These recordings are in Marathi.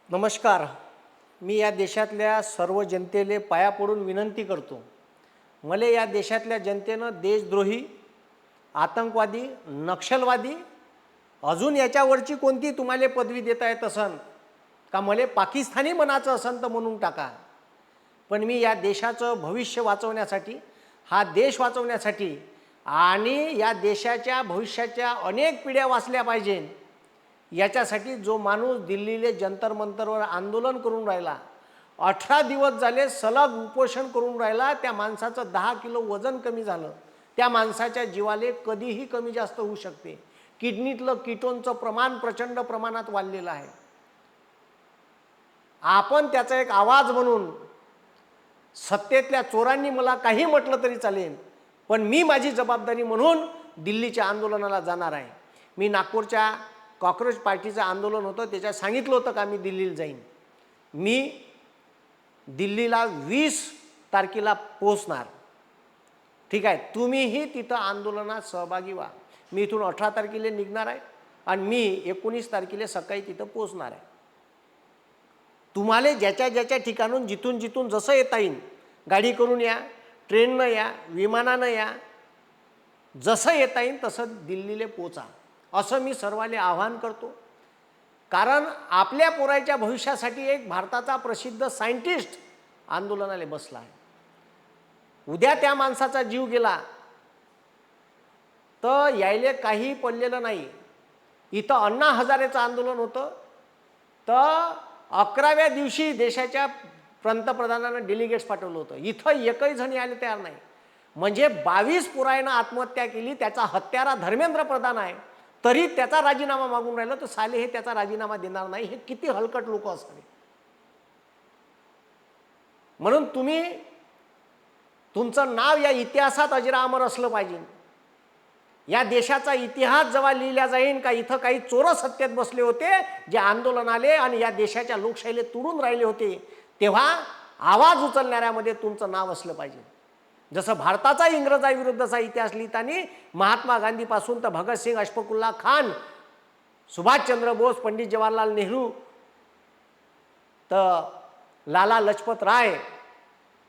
नमस्कार. मी या देशातल्या सर्व जनतेले पाया पडून विनंती करतो. मला या देशातल्या जनतेनं देशद्रोही, आतंकवादी, नक्षलवादी अजून याच्यावरची कोणती तुम्हाला पदवी देता येत असन का मला पाकिस्तानी म्हणायचं असन तर म्हणून टाका. पण मी या देशाचं भविष्य वाचवण्यासाठी, हा देश वाचवण्यासाठी आणि या देशाच्या भविष्याच्या अनेक पिढ्या वाचल्या पाहिजे याच्यासाठी जो माणूस दिल्लीले जंतर मंतरवर आंदोलन करून राहिला, 18 दिवस झाले सलग उपोषण करून राहिला, त्या माणसाचं 10 किलो वजन कमी झालं. त्या माणसाच्या जीवाले कधीही कमी जास्त होऊ शकते. किडनीतलं कीटोनचं प्रमाण प्रचंड प्रमाणात वाढलेलं आहे. आपण त्याचा एक आवाज म्हणून, सत्तेतल्या चोरांनी मला काही म्हटलं तरी चालेल, पण मी माझी जबाबदारी म्हणून दिल्लीच्या आंदोलनाला जाणार आहे. मी नागपूरच्या कॉक्रोच पार्टीचं आंदोलन होतं, त्याच्यात सांगितलं होतं का मी दिल्लीला जाईन. मी दिल्लीला 20 तारखेला पोहोचणार. ठीक आहे, तुम्हीही तिथं आंदोलनात सहभागी व्हा. मी इथून 18 तारखेला निघणार आहे आणि मी 19 तारखेला सकाळी तिथं पोहोचणार आहे. तुम्हाला ज्याच्या ज्याच्या ठिकाणून जिथून जिथून जसं येता येईल, गाडी करून या, ट्रेननं या, विमानानं या, जसं येता येईल तसं दिल्लीला पोचा, असं मी सर्वांना आवाहन करतो. कारण आपल्या पोराच्या भविष्यासाठी एक भारताचा प्रसिद्ध सायंटिस्ट आंदोलनाला बसला आहे. उद्या त्या माणसाचा जीव गेला तर यायले काही पडलेलं नाही. इथं अण्णा हजारेचं आंदोलन होतं, तर 11व्या दिवशी देशाच्या पंतप्रधानानं डेलिगेट्स पाठवलं होतं. इथं एकही जण यायला तयार नाही. म्हणजे 22 पोरांना आत्महत्या केली. त्याचा हत्यारा धर्मेंद्र प्रधान आहे, तरी त्याचा राजीनामा मागून राहिलं, तर साले हे त्याचा राजीनामा देणार नाही. हे किती हलकट लोक असावे. म्हणून तुम्ही, तुमचं नाव या इतिहासात अजरामर असलं पाहिजे. या देशाचा इतिहास जेव्हा लिहिला जाईल का इथं काही चोर सत्तेत बसले होते जे आंदोलनाले आणि या देशाच्या लोकशाहीला तुडून राहिले होते, तेव्हा आवाज उचलणाऱ्यामध्ये तुमचं नाव असलं पाहिजे. जसं भारताचा इंग्रजाविरुद्धचा इतिहास लिहिताना महात्मा गांधीपासून तर भगतसिंग, अशफाकुल्ला खान, सुभाषचंद्र बोस, पंडित जवाहरलाल नेहरू तर लाला लजपत राय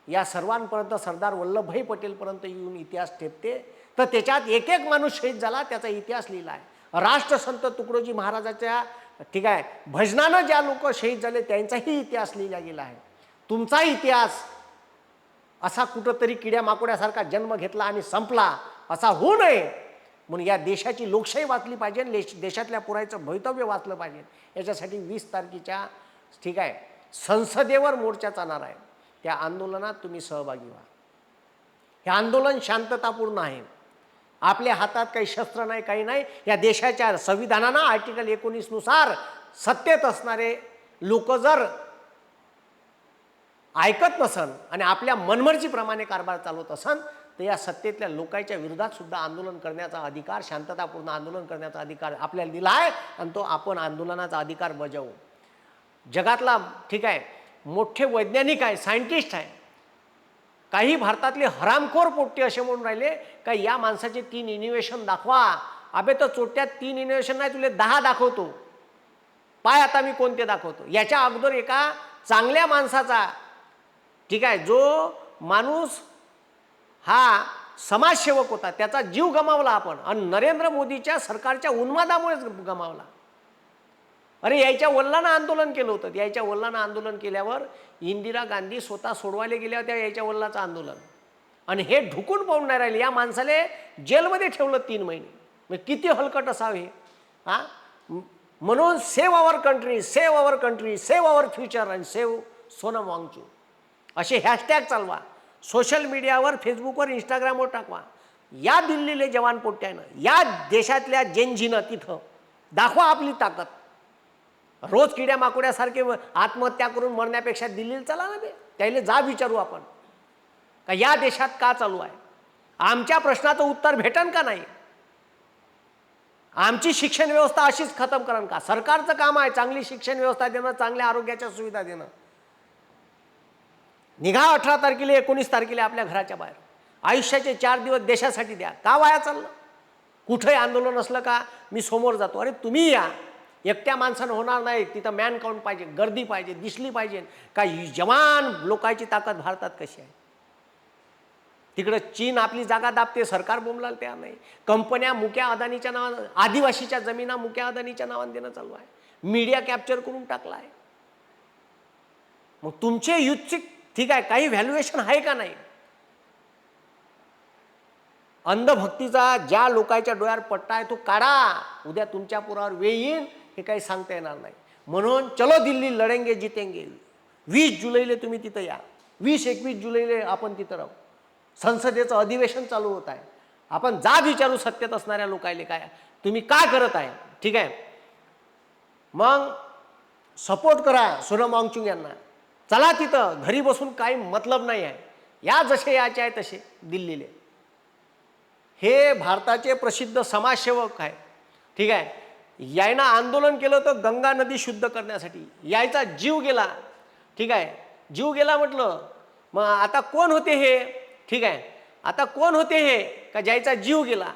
या सर्वांपर्यंत, सरदार वल्लभभाई पटेलपर्यंत येऊन इतिहास ठेपते, तर त्याच्यात एक एक माणूस शहीद झाला त्याचा इतिहास लिहिला आहे. राष्ट्रसंत तुकडोजी महाराजाच्या ठीक आहे भजनानं ज्या लोक शहीद झाले त्यांचाही इतिहास लिहिला गेला आहे. तुमचा इतिहास असा कुठंतरी किड्या माकोड्यासारखा जन्म घेतला आणि संपला असा होऊ नये म्हणून या देशाची लोकशाही वाचली पाहिजे, देशातल्या पुरायचं भवितव्य वाचलं पाहिजे. याच्यासाठी 20 तारखेच्या ठीक आहे संसदेवर मोर्चा चालणार आहे. त्या आंदोलनात तुम्ही सहभागी व्हा. हे आंदोलन शांततापूर्ण आहे. आपल्या हातात काही शस्त्र नाही, काही नाही. या देशाच्या संविधानानं आर्टिकल 19 नुसार सत्तेत असणारे लोक जर ऐकत नसन आणि आपल्या मनमर्जीप्रमाणे कारभार चालवत असन, तर या सत्तेतल्या लोकांच्या विरोधात सुद्धा आंदोलन करण्याचा अधिकार, शांततापूर्ण आंदोलन करण्याचा अधिकार आपल्याला दिला आहे आणि तो आपण आंदोलनाचा अधिकार बजावू. जगातला ठीक आहे मोठे वैज्ञानिक आहे, सायंटिस्ट आहे, काही भारतातले हरामखोर पोट्टे असे म्हणून राहिले का या माणसाचे 3 इनोव्हेशन दाखवा. अबे तर चोट्यात 3 इनोव्हेशन नाही, तुले 10 दाखवतो. पाय आता मी कोणते दाखवतो. याच्या अगोदर एका चांगल्या माणसाचा ठीक आहे जो माणूस हा समाजसेवक होता त्याचा जीव गमावला आपण, आणि नरेंद्र मोदीच्या सरकारच्या उन्मादामुळेच गमावला. अरे याच्या वडिलांना आंदोलन केलं होतं. याच्या वडिलांना आंदोलन केल्यावर इंदिरा गांधी स्वतः सोडवायला गेल्या होत्या याच्या वडिलाचं आंदोलन, आणि हे ढुकून पाहून नाही राहिले. या माणसाले जेलमध्ये ठेवलं 3 महिने. मग किती हलकट असावे हा. म्हणून save our country, save our country, save our future and save Sonam Wangchuk असे हॅशटॅग चालवा. सोशल मीडियावर, फेसबुकवर, इंस्टाग्रामवर टाकवा. या दिल्लीले जवान पोट्ट्यानं, या देशातल्या जेनजीनं तिथं दाखवा आपली ताकद. रोज किड्या माकोड्यासारखे आत्महत्या करून मरण्यापेक्षा दिल्लीला चला ना बे. त्याला जा विचारू आपण का या देशात का चालू आहे, आमच्या प्रश्नाचं उत्तर भेटन का नाही, आमची शिक्षण व्यवस्था अशीच खतम करन का. सरकारचं काम आहे चांगली शिक्षण व्यवस्था देणं, चांगल्या आरोग्याच्या सुविधा देणं. निघा 18 तारखेला 19 तारखेला आपल्या घराच्या बाहेर. आयुष्याचे 4 दिवस देशासाठी द्या. का वाया चाललं. कुठेही आंदोलन असलं का मी समोर जातो. अरे तुम्ही या, एकट्या माणसानं होणार नाही, तिथं मॅन काउंट पाहिजे, गर्दी पाहिजे, दिसली पाहिजे का जवान लोकांची ताकद भारतात कशी आहे. तिकडं चीन आपली जागा दाबते, सरकार बोंबलाल तयार नाही. कंपन्या मुक्या अदानीच्या नावानं, आदिवासीच्या जमिना मुक्या अदानीच्या नावानं देणं चालू आहे. मीडिया कॅप्चर करून टाकला आहे. मग तुमचे युथची ठीक आहे काही व्हॅल्युएशन आहे का नाही. अंधभक्तीचा ज्या लोकांच्या डोळ्यावर पट्टा आहे तो काढा. उद्या तुमच्या पुरावर वेळ येईल हे काही सांगता येणार नाही. म्हणून चलो दिल्ली लढेंगे जितेंगे. 20 जुलैला तुम्ही तिथं या. 20-21 जुलैला आपण तिथं राहू. संसदेचं अधिवेशन चालू होत आहे. आपण जा विचारू सत्तेत असणाऱ्या लोकांना काय तुम्ही काय करत आहे. ठीक आहे, मग सपोर्ट करा सोनम वांगचुक यांना. चला तिथं, घरी बसून काही मतलब नाही आहे. या जसे याचे आहे तसे दिल्लीले. हे भारताचे प्रसिद्ध समाजसेवक आहे. ठीक आहे, यायनं आंदोलन केलं तर गंगा नदी शुद्ध करण्यासाठी. यायचा जीव गेला. ठीक आहे, जीव गेला म्हटलं. मग आता कोण होते हे. ठीक आहे, आता कोण होते हे का ज्याचा जीव गेला.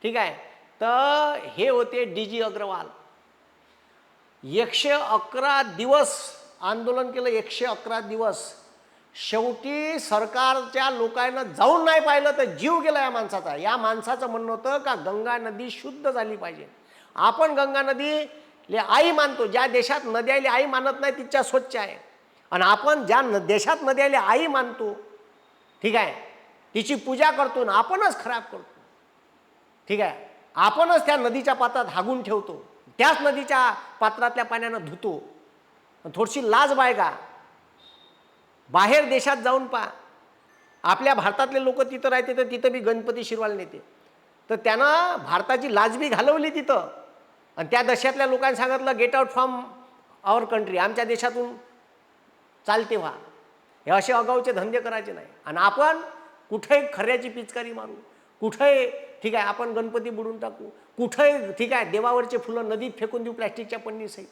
ठीक आहे, तर हे होते DG अग्रवाल. 111 दिवस आंदोलन केलं. 111 दिवस. शेवटी सरकारच्या लोकांना जाऊन नाही पाहिलं तर जीव गेला या माणसाचा. या माणसाचं म्हणणं होतं का गंगा नदी शुद्ध झाली पाहिजे. आपण गंगा नदीले आई मानतो. ज्या देशात नद्याला आई मानत नाही तिच्या स्वच्छ आहे. आणि आपण ज्या देशात नद्याला आई मानतो, ठीक आहे, तिची पूजा करतो ना आपणच खराब करतो. ठीक आहे, आपणच त्या नदीच्या पात्रात हागून ठेवतो. त्याच नदीच्या पात्रातल्या पाण्यानं धुतो. थोडीशी लाज बाळगा. बाहेर देशात जाऊन पहा. आपल्या भारतातले लोक तिथं राहते तर तिथं बी गणपती शिरवाल नेते. तर त्यानं भारताची लाज बी घालवली तिथं. आणि त्या देशातल्या लोकांनी सांगितलं get out from our country. आमच्या देशातून चालते व्हा. हे असे अगाऊचे धंदे करायचे नाही. आणि आपण कुठेही खऱ्याची पिचकारी मारू, कुठेही ठीक आहे आपण गणपती बुडून टाकू, कुठेही ठीक आहे देवावरचे फुलं नदीत फेकून देऊ प्लॅस्टिकच्या पन्नीसही.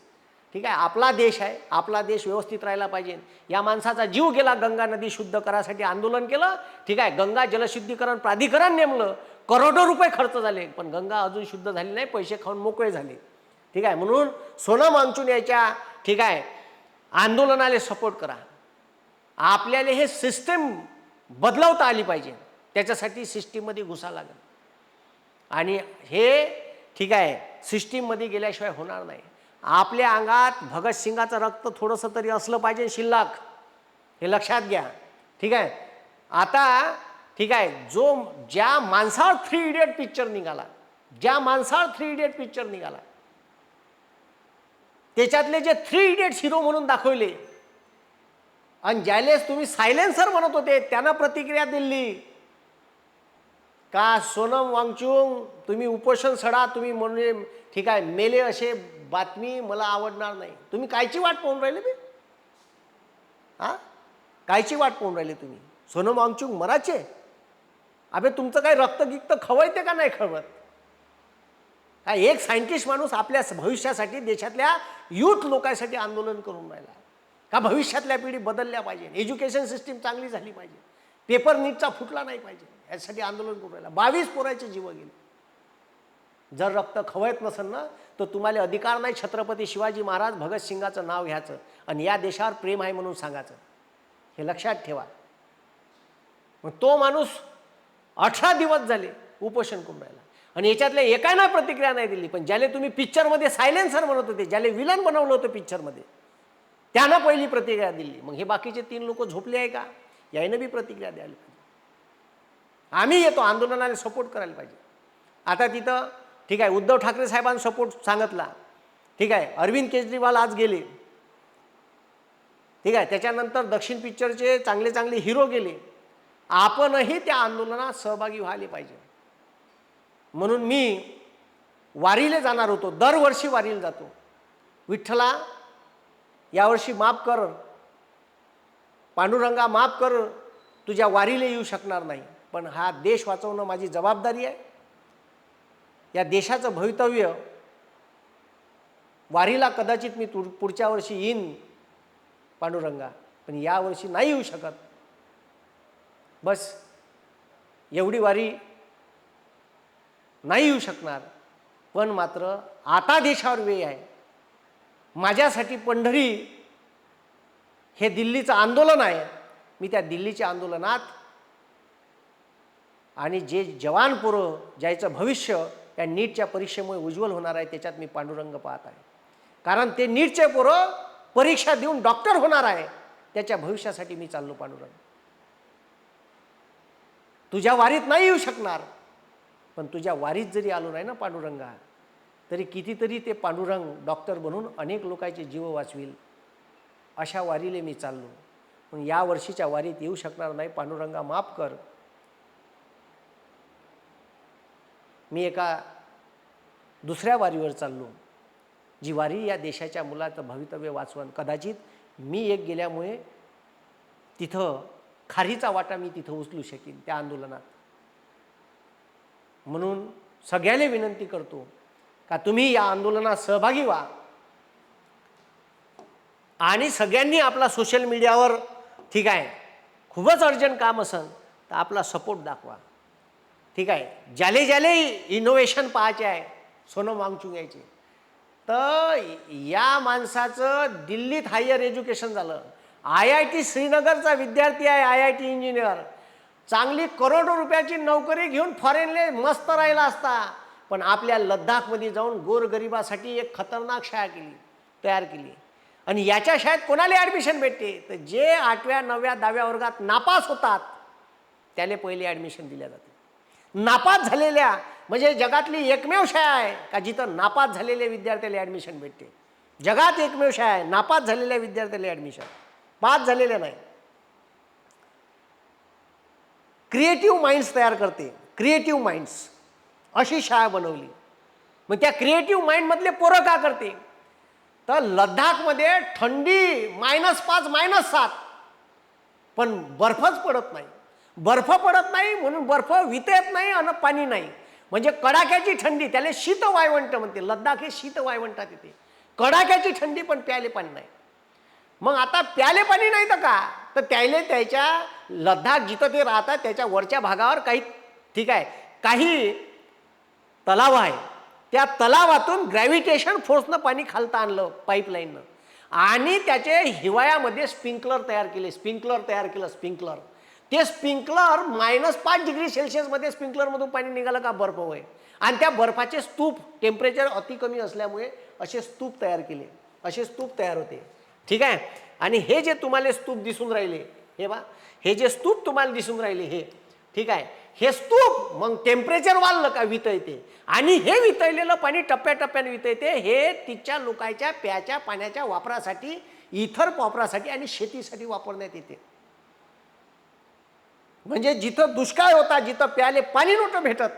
ठीक आहे, आपला देश आहे. आपला देश व्यवस्थित राहायला पाहिजे. या माणसाचा जीव गेला. गंगा नदी शुद्ध करायसाठी आंदोलन केलं. ठीक आहे, गंगा जलशुद्धीकरण प्राधिकरण नेमलं. करोडो रुपये खर्च झाले, पण गंगा अजून शुद्ध झाली नाही. पैसे खाऊन मोकळे झाले. ठीक आहे, म्हणून सोनम वांगचुक याच्या ठीक आहे आंदोलनाला सपोर्ट करा. आपल्याला हे सिस्टीम बदलवता आली पाहिजे. त्याच्यासाठी सिस्टीममध्ये घुसा लागेल. आणि हे ठीक आहे सिस्टीममध्ये गेल्याशिवाय होणार नाही. आपल्या अंगात भगतसिंगाचं रक्त थोडंसं तरी असलं पाहिजे शिल्लक. हे लक्षात घ्या. ठीक आहे, आता ठीक आहे ज्या माणसावर 3 इडियट पिक्चर निघाला, ज्या माणसावर 3 इडियट पिक्चर निघाला, त्याच्यातले जे 3 इडियट्स हिरो म्हणून दाखवले आणि ज्यालेच तुम्ही सायलेन्सर म्हणत होते त्यानं प्रतिक्रिया दिली का सोनम वांगचुक तुम्ही उपोषण सडा, तुम्ही म्हणजे ठीक आहे मेले, असे बातमी मला आवडणार नाही. तुम्ही कायची वाट पाहून राहिले बे. हां, कायची वाट पाहून राहिले तुम्ही. सोनम वांगचुक मराचे. अबे तुमचं काही रक्तगिक्त खवयते का नाही खवत. काय एक सायंटिस्ट माणूस आपल्या भविष्यासाठी देशातल्या युथ लोकांसाठी आंदोलन करून राहिला का भविष्यातल्या पिढी बदलल्या पाहिजे, एज्युकेशन सिस्टीम चांगली झाली पाहिजे, पेपर नीटचा फुटला नाही पाहिजे, यासाठी आंदोलन करून राहिला. 22 पोराचे जीव गेले. जर रक्त खवयत नसेल ना तर तुम्हाला अधिकार नाही छत्रपती शिवाजी महाराज भगतसिंगाचं नाव घ्यायचं आणि या देशावर प्रेम आहे म्हणून सांगायचं. हे लक्षात ठेवा. मग तो माणूस 18 दिवस झाले उपोषण करून राहिला आणि याच्यातल्या एकाना प्रतिक्रिया नाही दिली. पण ज्याला तुम्ही पिक्चरमध्ये सायलेन्सर म्हणत होते, ज्याला विलन बनवलं होतं पिक्चरमध्ये, त्यानं पहिली प्रतिक्रिया दिली. मग हे बाकीचे 3 लोक झोपले आहे का. यायनं बी प्रतिक्रिया द्यायला पाहिजे. आम्ही येतो आंदोलनाला सपोर्ट करायला पाहिजे. आता तिथं ठीक आहे उद्धव ठाकरे साहेबांनी सपोर्ट सांगितला. ठीक आहे, अरविंद केजरीवाल आज गेले. ठीक आहे, त्याच्यानंतर दक्षिण पिक्चरचे चांगले चांगले हिरो गेले. आपणही त्या आंदोलनात सहभागी व्हायला पाहिजे. म्हणून मी वारीला जाणार होतो. दरवर्षी वारीला जातो. विठ्ठला यावर्षी माफ कर, पांडुरंगा माफ कर, तुझ्या वारीला येऊ शकणार नाही, पण हा देश वाचवणं माझी जबाबदारी आहे. या देशाचं भवितव्य वारीला कदाचित मी पुढच्या वर्षी येईन पांडुरंगा, पण यावर्षी नाही येऊ शकत. बस एवढी वारी नाही येऊ शकणार. पण मात्र आता देशावर वेळ आहे. माझ्यासाठी पंढरी हे दिल्लीचं आंदोलन आहे. मी त्या दिल्लीच्या आंदोलनात आणि जे जवान पोरं ज्याचं भविष्य या नीटच्या परीक्षेमुळे उज्ज्वल होणार आहे त्याच्यात मी पांडुरंग पाहत आहे. कारण ते नीटचे पोरं परीक्षा देऊन डॉक्टर होणार आहे, त्याच्या भविष्यासाठी मी चाललो पांडुरंग. तुझ्या वारीत नाही येऊ शकणार, पण तुझ्या वारीत जरी आलो नाही ना पांडुरंगा, तरी कितीतरी ते पांडुरंग डॉक्टर बनून अनेक लोकांचे जीव वाचविल. अशा वारीले मी चाललो. पण या वर्षीच्या वारीत येऊ शकणार नाही पांडुरंगा, माफ कर. मी एका दुसऱ्या वारीवर चाललो, जी वारी या देशाच्या मुलाचं भवितव्य वाचवण. कदाचित मी एक गेल्यामुळे तिथं खारीचा वाटा मी तिथं उचलू शकीन त्या आंदोलनात. म्हणून सगळ्याला विनंती करतो का तुम्ही या आंदोलनात सहभागी व्हा आणि सगळ्यांनी आपला सोशल मीडियावर ठीक आहे खूपच अर्जंट काम असेल तर आपला सपोर्ट दाखवा. ठीक आहे, ज्याले ज्याले इनोव्हेशन पाहायचे आहे, सोनम वांगचुक यायचे, तर या माणसाचं दिल्लीत हायर एज्युकेशन झालं. IIT श्रीनगरचा विद्यार्थी आहे, IIT इंजिनियर. चांगली करोडो रुपयाची नोकरी घेऊन फॉरेनले मस्त राहिला असता, पण आपल्या लद्दाखमध्ये जाऊन गोरगरिबासाठी एक खतरनाक शाळा तयार केली. आणि याच्या शाळेत कोणाला ॲडमिशन भेटते, तर जे 8व्या 9व्या 10व्या वर्गात नापास होतात त्याला पहिले ॲडमिशन दिल्या जाते. नापास झालेल्या म्हणजे जगातली एकमेव शाळा आहे का जिथं नापास झालेल्या विद्यार्थ्याला ॲडमिशन भेटते. जगात एकमेव शाळा आहे नापास झालेल्या विद्यार्थ्याला ॲडमिशन, पास झालेल्या नाही. क्रिएटिव्ह माइंड्स तयार करते, क्रिएटिव्ह माइंड्स अशी शाळा बनवली. मग त्या क्रिएटिव्ह माइंडमधले पोरं का करते, तर लद्दाखमध्ये थंडी -5 -7, पण बर्फच पडत नाही. बर्फ पडत नाही म्हणून बर्फ वितळत नाही आणि पाणी नाही, म्हणजे कडाक्याची थंडी, त्याला शीत वायवंट म्हणते. लद्दाख हे शीत वायवंटात येते, कडाक्याची थंडी पण प्याले पाणी नाही. मग आता प्याले पाणी नाही तर का, तर त्याला त्याच्या लद्दाख जिथं ते राहतात त्याच्या वरच्या भागावर काही ठीक आहे काही तलाव आहे, त्या तलावातून ग्रॅव्हिटेशन फोर्सनं पाणी खालतं आणलं पाईपलाईननं, आणि त्याचे हिवाळ्यामध्ये स्प्रिंकलर तयार केले. स्प्रिंकलर ते स्प्रिंकलर -5 डिग्री सेल्सिअसमध्ये स्प्रिंकलरमधून पाणी निघालं का बर्फ होय. आणि त्या बर्फाचे स्तूप टेम्परेचर अति कमी असल्यामुळे असे स्तूप तयार केले, असे स्तूप तयार होते. ठीक आहे, आणि हे जे तुम्हाला स्तूप दिसून राहिले, हे बा हे जे स्तूप तुम्हाला दिसून राहिले हे ठीक आहे, हे स्तूप मग टेम्परेचर वाढलं का वितळते, आणि हे वितळलेलं पाणी टप्प्याटप्प्याने वितळते. हे तिच्या लोकांच्या प्याच्या पाण्याच्या वापरासाठी, इतर वापरासाठी आणि शेतीसाठी वापरण्यात येते. म्हणजे जिथं दुष्काळ होता, जिथं प्याले पाणी नव्हतं भेटत,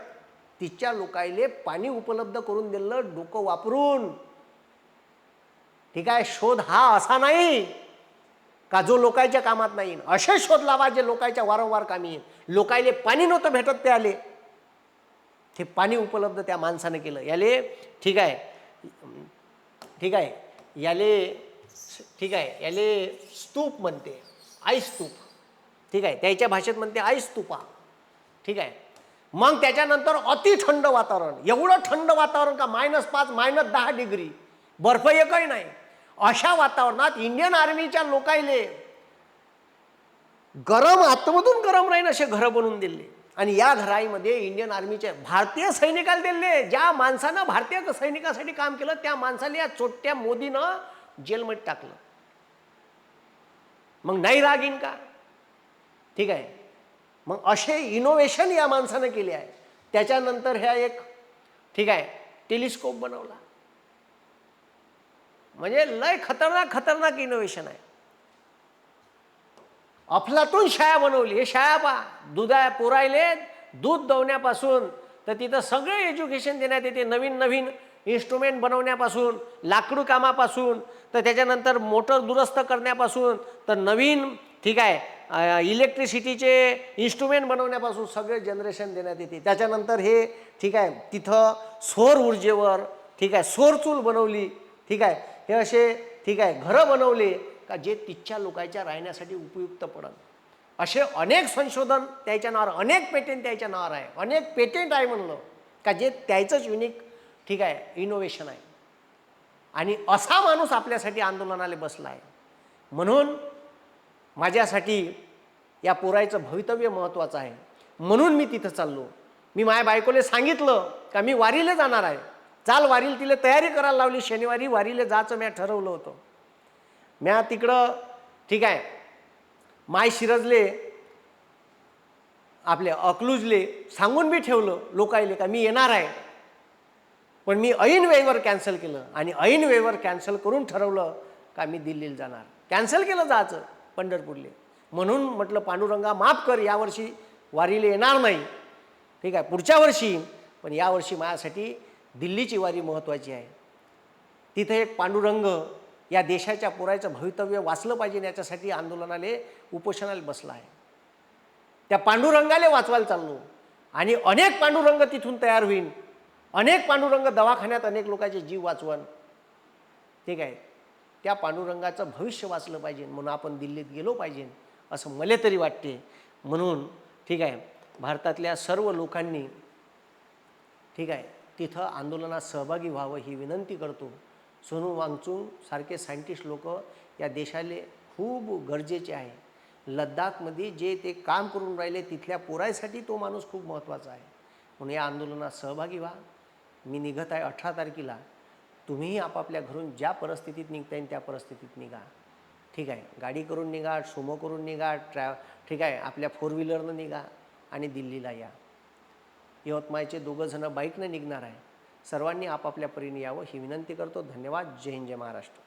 तिच्या लोकायले पाणी उपलब्ध करून दिलं डोकं वापरून. ठीक आहे, शोध हा असा नाही का जो लोकांच्या कामात नाही, असे शोध लावा जे लोकांच्या वारंवार कामी येईल. लोकायले पाणी नव्हतं भेटत प्याले, ते पाणी उपलब्ध त्या माणसानं केलं. याले ठीक आहे याले स्तूप म्हणते, आईस स्तूप. ठीक आहे, त्याच्या भाषेत म्हणते आईस स्तूपा. ठीक आहे, मग त्याच्यानंतर अति थंड वातावरण, एवढं थंड वातावरण का -5 -10 डिग्री, बर्फ एकही नाही. अशा वातावरणात इंडियन आर्मीच्या लोकायले गरम आतमधून गरम राहीन असे घरं बनवून दिले. आणि या घराईमध्ये इंडियन आर्मीच्या भारतीय सैनिकाला दिले. ज्या माणसानं भारतीय सैनिकासाठी काम केलं त्या माणसाला या चोट्या मोदीनं जेलमध्ये टाकलं. मग नाही राग येईन का. ठीक आहे, मग असे इनोव्हेशन या माणसानं केले आहे. त्याच्यानंतर ह्या एक ठीक आहे टेलिस्कोप बनवला, म्हणजे लय खतरनाक इनोव्हेशन आहे. अफलातून शाळा बनवली. हे शाळा पहा, पोरायले दूध दवण्यापासून तर तिथं सगळे एज्युकेशन देण्यात येते. नवीन इन्स्ट्रुमेंट बनवण्यापासून, लाकडू कामापासून तर त्याच्यानंतर मोटर दुरुस्त करण्यापासून तर नवीन ठीक आहे इलेक्ट्रिसिटीचे इन्स्ट्रुमेंट बनवण्यापासून सगळे जनरेशन देण्यात येते. त्याच्यानंतर हे ठीक आहे तिथं सौर ऊर्जेवर ठीक आहे सौर चूल बनवली. ठीक आहे, हे असे ठीक आहे घरं बनवले का जे तिच्या लोकांच्या राहण्यासाठी उपयुक्त पडत. असे अनेक संशोधन त्याच्या नावावर, अनेक पेटेंट त्याच्या नावावर आहे. अनेक पेटेंट आहे म्हणलं का जे त्याचंच युनिक ठीक आहे इनोव्हेशन आहे. आणि असा माणूस आपल्यासाठी आंदोलनाला बसला आहे. म्हणून माझ्यासाठी या पोराचं भवितव्य महत्त्वाचं आहे. म्हणून मी तिथं चाललो. मी माझ्या बायकोले सांगितलं का मी वारीला जाणार आहे, चाल वारीला. तिला तयारी करायला लावली. शनिवारी वारीला जायचं मी ठरवलं होतं. म्या तिकडं ठीक आहे मायशिरजले आपले अकलूजले सांगून बी ठेवलं लोकायले का मी येणार आहे. पण मी ऐन वेळेवर कॅन्सल केलं आणि ऐन वेळेवर कॅन्सल करून ठरवलं का मी दिल्लीला जाणार. कॅन्सल केलं जायचं पंढरपूरले. म्हणून म्हटलं पांडुरंगा माफ कर, यावर्षी वारीला येणार नाही. ठीक आहे पुढच्या वर्षी, पण यावर्षी माझ्यासाठी दिल्लीची वारी महत्त्वाची आहे. तिथे एक पांडुरंग या देशाच्या पोराचं भवितव्य वाचलं पाहिजे याच्यासाठी आंदोलनाले उपोषणाला बसला आहे. त्या पांडुरंगाले वाचवायला चाललो आणि अनेक पांडुरंग तिथून तयार होईल. अनेक पांडुरंग दवाखान्यात अनेक लोकांचे जीव वाचवण. ठीक आहे त्या पांडुरंगाचं भविष्य वाचलं पाहिजे म्हणून आपण दिल्लीत गेलो पाहिजे असं मला तरी वाटते. म्हणून ठीक आहे भारतातल्या सर्व लोकांनी ठीक आहे तिथं आंदोलनात सहभागी व्हावं ही विनंती करतो. सोनू वांगचुक सारखे सायंटिस्ट लोक या देशाले खूप गरजेचे आहे. लद्दाखमध्ये जे ते काम करून राहिले तिथल्या पोरासाठी तो माणूस खूप महत्त्वाचा आहे. म्हणून या आंदोलनात सहभागी व्हा. मी निघत आहे 18 तारखेला. तुम्हीही आपापल्या घरून ज्या परिस्थितीत निघता येईल त्या परिस्थितीत निघा. ठीक आहे गाडी करून निघा, सुमो करून निघा, ठीक आहे आपल्या 4 व्हीलरनं निघा आणि दिल्लीला या. यवतमाळचे 2 जण बाईकनं निघणार आहे. सर्वांनी आपापल्या परीने यावं ही विनंती करतो. धन्यवाद. जय हिंद, जय महाराष्ट्र.